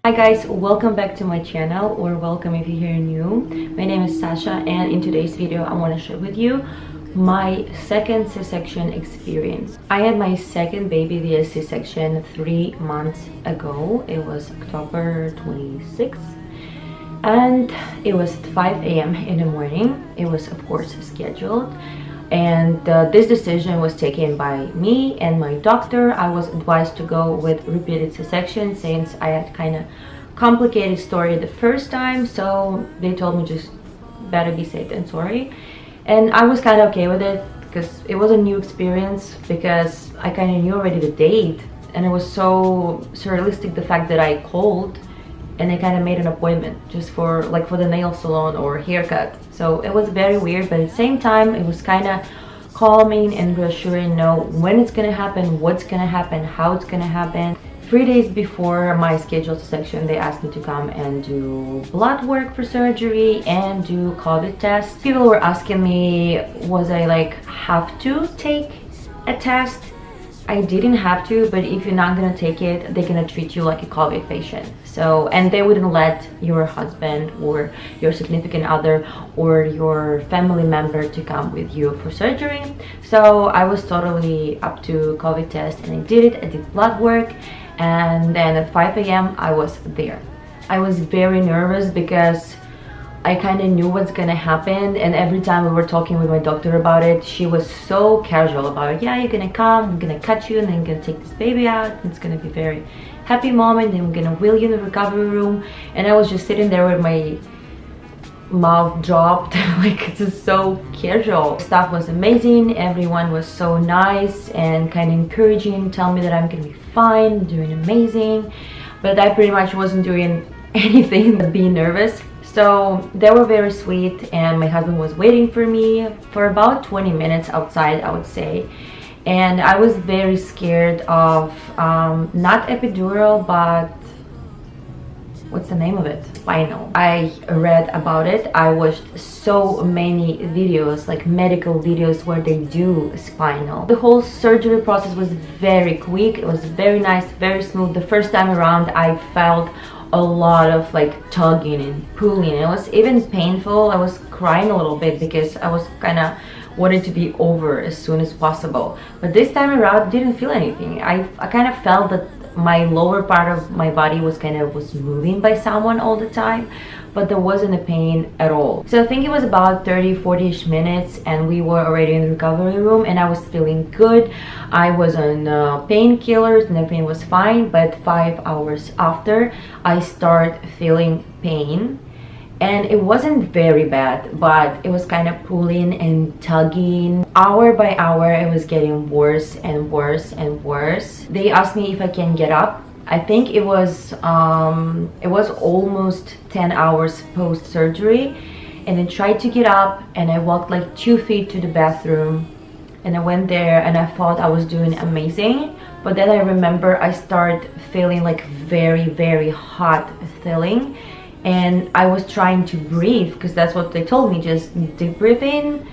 Hi guys, welcome back to my channel, or welcome if you're here new. My name is Sasha, and in today's video I want to share with you my second C-section experience. I had my second baby via C-section 3 months ago. It was October 26th and it was 5 a.m. in the morning. It was of course scheduled, and this decision was taken by me and my doctor. I was advised to go with repeated C-section since I had kind of complicated story the first time, so they told me just better be safe than sorry. And I was kind of okay with it because it was a new experience, because I kind of knew already the date, and it was so surrealistic the fact that I called and I kind of made an appointment just for the nail salon or haircut. So it was very weird, but at the same time it was kind of calming and reassuring, know when it's gonna happen, what's gonna happen, how it's gonna happen. 3 days before my scheduled section, they asked me to come and do blood work for surgery and do COVID tests. People were asking me, was I have to take a test? I didn't have to, but if you're not gonna take it, they're gonna treat you like a COVID patient. So, and they wouldn't let your husband or your significant other or your family member to come with you for surgery. So I was totally up to COVID test, and I did it. I did blood work, and then at 5 a.m. I was there. I was very nervous because I kind of knew what's gonna happen, and every time we were talking with my doctor about it, she was so casual about it. Yeah, you're gonna come, I'm gonna cut you, and then I'm gonna take this baby out. It's gonna be a very happy moment, and I'm gonna wheel you in the recovery room. And I was just sitting there with my mouth dropped, it's just so casual. Staff was amazing, everyone was so nice and kind of encouraging, tell me that I'm gonna be fine, doing amazing. But I pretty much wasn't doing anything but being nervous. So they were very sweet, and my husband was waiting for me for about 20 minutes outside, I would say. And I was very scared of not epidural, but what's the name of it? Spinal. I read about it. I watched so many videos, medical videos where they do spinal. The whole surgery process was very quick. It was very nice, very smooth. The first time around I felt a lot of tugging and pulling. It was even painful. I was crying a little bit because I was kind of wanted to be over as soon as possible. But this time around didn't feel anything. I kind of felt that my lower part of my body was moving by someone all the time, but there wasn't a pain at all. So I think it was about 30-40ish minutes, and we were already in the recovery room, and I was feeling good. I was on painkillers and everything was fine, but 5 hours after I start feeling pain. And it wasn't very bad, but it was kind of pulling and tugging. Hour by hour, it was getting worse and worse and worse. They asked me if I can get up. I think it was almost 10 hours post-surgery. And I tried to get up, and I walked 2 feet to the bathroom. And I went there, and I thought I was doing amazing. But then I remember I started feeling very, very hot feeling. And I was trying to breathe, because that's what they told me, just deep breathe in,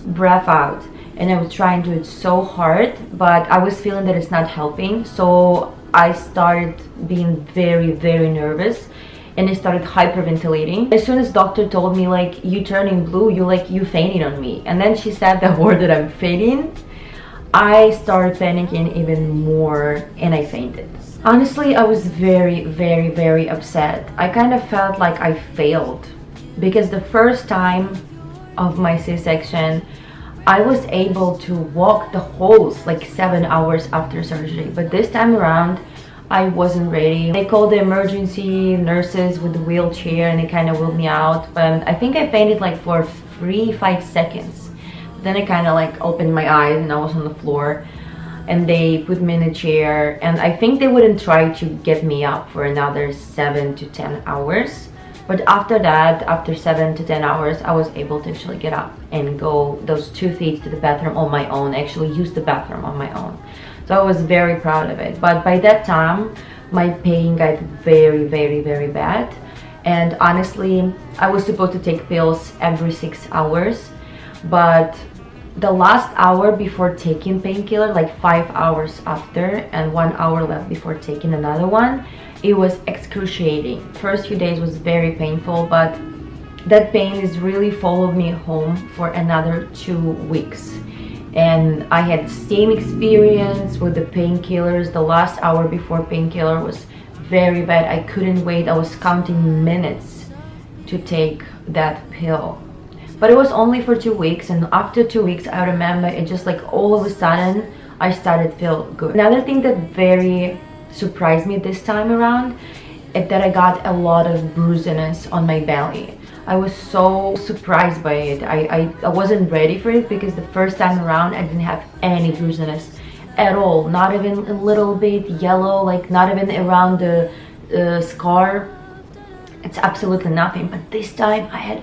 breath out. And I was trying to do it so hard, but I was feeling that it's not helping. So I started being very, very nervous, and I started hyperventilating. As soon as doctor told me you turning blue, you fainting on me. And then she said the word that I'm fainting, I started panicking even more, and I fainted. Honestly, I was very, very, very upset. I kind of felt like I failed, because the first time of my C-section, I was able to walk the halls 7 hours after surgery. But this time around, I wasn't ready. They called the emergency nurses with the wheelchair, and they kind of wheeled me out. But I think I fainted for 3-5 seconds. Then I kind of opened my eyes, and I was on the floor. And they put me in a chair, and I think they wouldn't try to get me up for another 7 to 10 hours. But after that, after 7 to 10 hours, I was able to actually get up and go those 2 feet to the bathroom on my own, actually use the bathroom on my own. So I was very proud of it. But by that time, my pain got very, very, very bad. And honestly, I was supposed to take pills every 6 hours, but the last hour before taking painkiller, 5 hours after, and 1 hour left before taking another one, it was excruciating. First few days was very painful, but that pain is really followed me home for another 2 weeks. And I had same experience with the painkillers. The last hour before painkiller was very bad. I couldn't wait. I was counting minutes to take that pill. But it was only for 2 weeks, and after 2 weeks I remember it just like all of a sudden I started to feel good. Another thing that very surprised me this time around is that I got a lot of bruisiness on my belly. I was so surprised by it. I wasn't ready for it because the first time around I didn't have any bruisiness at all. Not even a little bit yellow, like not even around the scar. It's absolutely nothing. But this time I had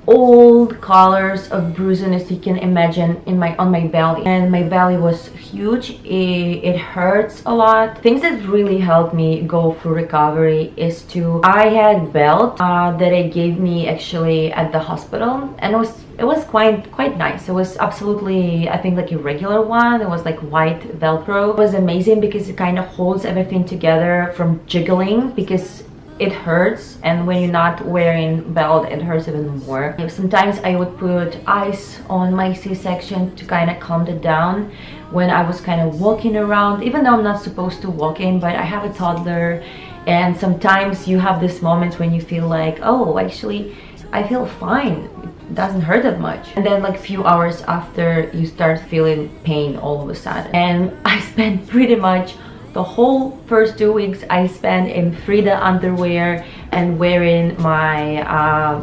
all colors of bruisiness you can imagine on my belly, and my belly was huge. It hurts a lot. Things that really helped me go through recovery is I had belt that they gave me actually at the hospital, and it was quite nice. It was absolutely, I think, like a regular one. It was like white Velcro. It was amazing because it kind of holds everything together from jiggling, because it hurts, and when you're not wearing belt it hurts even more. Sometimes I would put ice on my C-section to kind of calm it down when I was kind of walking around, even though I'm not supposed to walk in, but I have a toddler, and sometimes you have this moments when you feel like, oh, actually I feel fine, it doesn't hurt that much, and then like few hours after you start feeling pain all of a sudden. And I spent pretty much the whole first 2 weeks I spent in Frida underwear and wearing my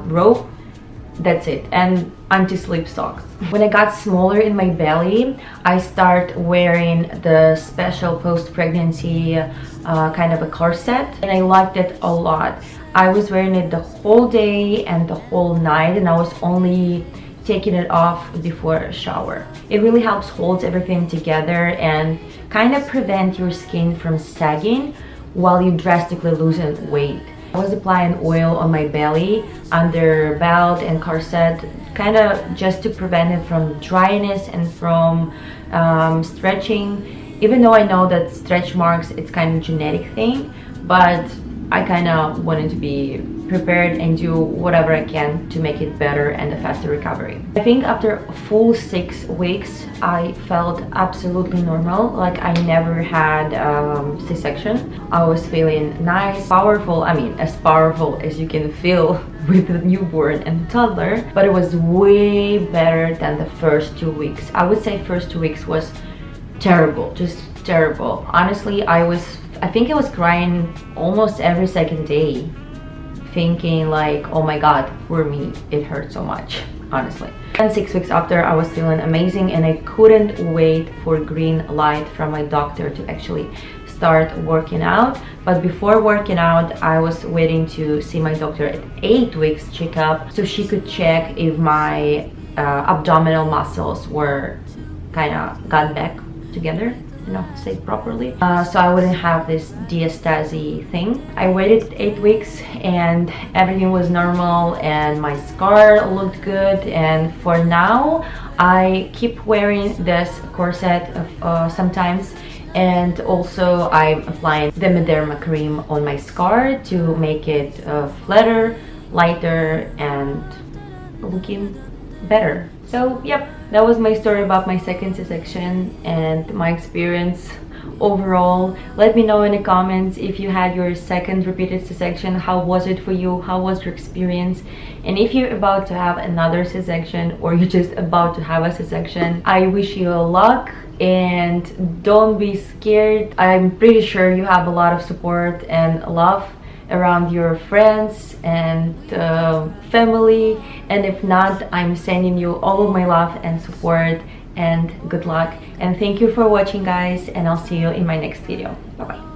robe. That's it, and anti-slip socks. When I got smaller in my belly, I start wearing the special post-pregnancy kind of a corset, and I liked it a lot. I was wearing it the whole day and the whole night, and I was only taking it off before a shower. It really helps hold everything together and kind of prevent your skin from sagging while you drastically loosen weight. I was applying oil on my belly, under belt and corset, kind of just to prevent it from dryness and from stretching. Even though I know that stretch marks, it's kind of genetic thing, but I kind of wanted to be prepared and do whatever I can to make it better and a faster recovery. I think after a full 6 weeks I felt absolutely normal, like I never had C-section. I was feeling nice, powerful, I mean as powerful as you can feel with a newborn and toddler, but it was way better than the first 2 weeks. I would say first 2 weeks was terrible, just terrible. Honestly, I think I was crying almost every second day, thinking like, oh my god, poor me, it hurt so much, honestly. And 6 weeks after, I was feeling amazing, and I couldn't wait for green light from my doctor to actually start working out. But before working out, I was waiting to see my doctor at 8 weeks checkup, so she could check if my abdominal muscles were kind of got back together, you know, say properly, so I wouldn't have this diastasis thing. I waited 8 weeks and everything was normal, and my scar looked good, and for now I keep wearing this corset sometimes, and also I'm applying the Mederma cream on my scar to make it flatter, lighter, and looking better. So yep, that was my story about my second C-section and my experience overall. Let me know in the comments if you had your second repeated C-section. How was it for you? How was your experience? And if you're about to have another C-section, or you're just about to have a C-section, I wish you luck, and don't be scared. I'm pretty sure you have a lot of support and love around your friends and family, and if not, I'm sending you all of my love and support, and good luck, and thank you for watching, guys, and I'll see you in my next video. Bye bye.